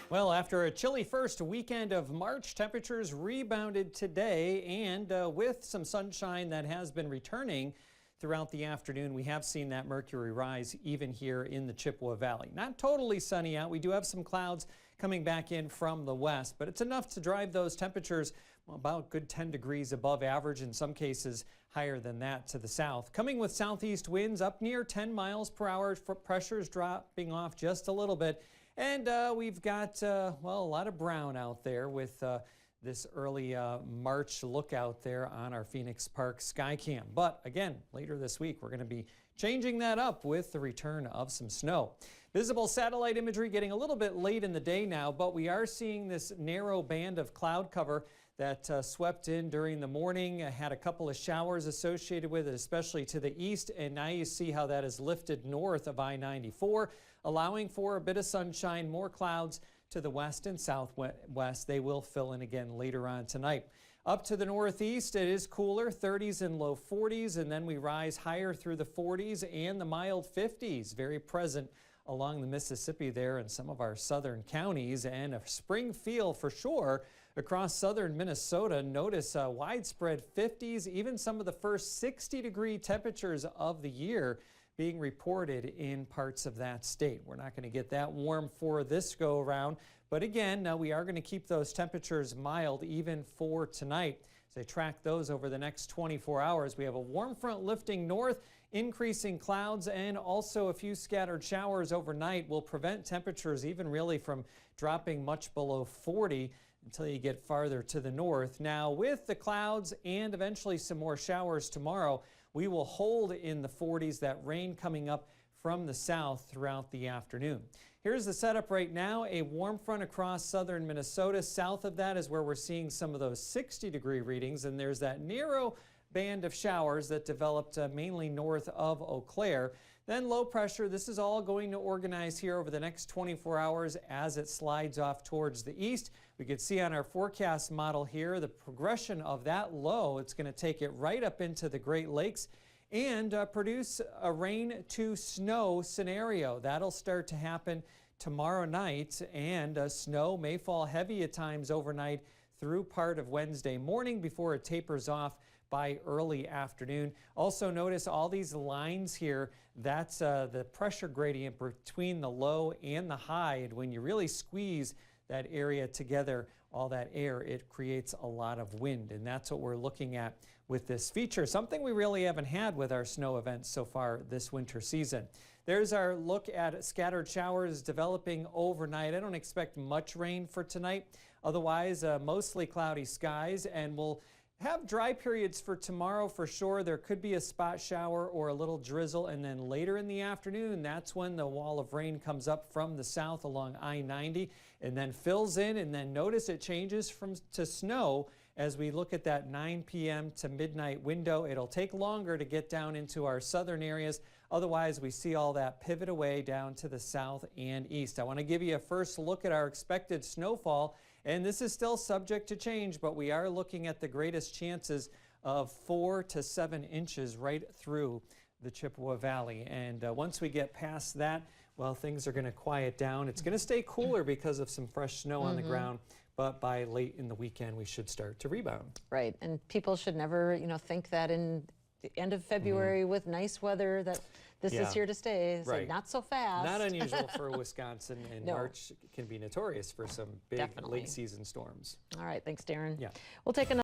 Well, after a chilly first weekend of March, temperatures rebounded today, and with some sunshine that has been returning throughout the afternoon, we have seen that mercury rise even here in the Chippewa Valley. Not totally sunny out. We do have some clouds coming back in from the west, but it's enough to drive those temperatures about good 10 degrees above average, in some cases higher than that to the south. Coming with southeast winds up near 10 miles per hour, pressures dropping off just a little bit. And we've got, well, a lot of brown out there with this early March look out there on our Phoenix Park Skycam. But again, later this week, we're going to be changing that up with the return of some snow. Visible satellite imagery getting a little bit late in the day now, but we are seeing this narrow band of cloud cover that swept in during the morning. Had a couple of showers associated with it, especially to the east, and now you see how that is lifted north of I-94, allowing for a bit of sunshine, more clouds to the west and southwest. They will fill in again later on tonight. Up to the northeast, it is cooler, 30s and low 40s, and then we rise higher through the 40s and the mild 50s, very present along the Mississippi there in some of our southern counties, and a spring feel for sure across southern Minnesota. Notice widespread 50s, even some of the first 60-degree temperatures of the year being reported in parts of that state. We're not going to get that warm for this go around, but again, we are going to keep those temperatures mild even for tonight. As I track those over the next 24 hours, we have a warm front lifting north, increasing clouds, and also a few scattered showers overnight will prevent temperatures even really from dropping much below 40 until you get farther to the north. Now, with the clouds and eventually some more showers tomorrow, we will hold in the 40s, that rain coming up from the south throughout the afternoon. Here's the setup right now, a warm front across southern Minnesota. South of that is where we're seeing some of those 60-degree readings, and there's that narrow band of showers that developed mainly north of Eau Claire. Then low pressure, this is all going to organize here over the next 24 hours as it slides off towards the east. We can see on our forecast model here the progression of that low. It's going to take it right up into the Great Lakes and produce a rain to snow scenario. That'll start to happen tomorrow night, and snow may fall heavy at times overnight through part of Wednesday morning before it tapers off by early afternoon. Also notice all these lines here. That's the pressure gradient between the low and the high, and when you really squeeze that area together, all that air, it creates a lot of wind, and that's what we're looking at with this feature, something we really haven't had with our snow events so far this winter season. There's our look at scattered showers developing overnight. I don't expect much rain for tonight. Otherwise, mostly cloudy skies, and we'll have dry periods for tomorrow for sure. There could be a spot shower or a little drizzle, and then later in the afternoon, that's when the wall of rain comes up from the south along I-90 and then fills in, and then notice it changes to snow as we look at that 9 p.m. to midnight window. It'll take longer to get down into our southern areas. Otherwise, we see all that pivot away down to the south and east. I want to give you a first look at our expected snowfall, and this is still subject to change, but we are looking at the greatest chances of 4 to 7 inches right through the Chippewa Valley. And once we get past that, well, things are going to quiet down. It's going to stay cooler because of some fresh snow on the ground, but by late in the weekend, we should start to rebound. Right, and people should never, think that in the end of February with nice weather that this is here to stay. It's like, not so fast. Not unusual for Wisconsin, and March can be notorious for some big late season storms. All right, thanks, Darren. Yeah. We'll take another